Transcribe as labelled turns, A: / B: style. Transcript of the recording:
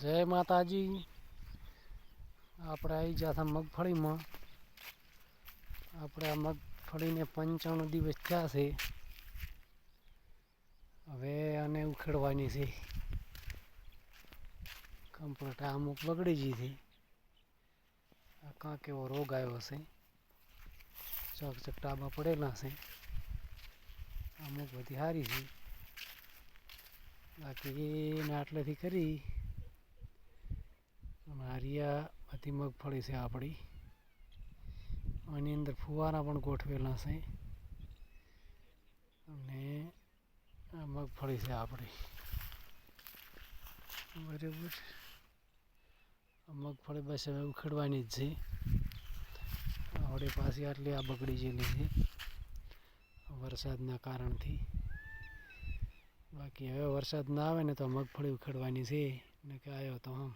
A: જય માતાજી। આપણે આવી ગયા હતા મગફળીમાં। આપણે આ મગફળીને 95 દિવસ થયા છે। હવે આને ઉખેડવાની છે કમ્પ્લીટ। આ અમુક બગડી ગઈ છે, આ કાંક એવો રોગ આવ્યો છે, ચકચક ટાબા પડેલા છે। અમુક બધી સારી છે, બાકી એને આટલેથી કરી હારિયા બધી મગફળી છે આપણી। આની અંદર ફુવારા પણ ગોઠવેલા છે અને આ મગફળી છે આપણી, બરાબર। આ મગફળી બસ હવે ઉખેડવાની જ છે। આવડે પાછી આટલી આ બગડી ગયેલી છે વરસાદના કારણથી। બાકી હવે વરસાદ ના આવે ને તો મગફળી ઉખેડવાની છે, ને કે આવ્યો તો આમ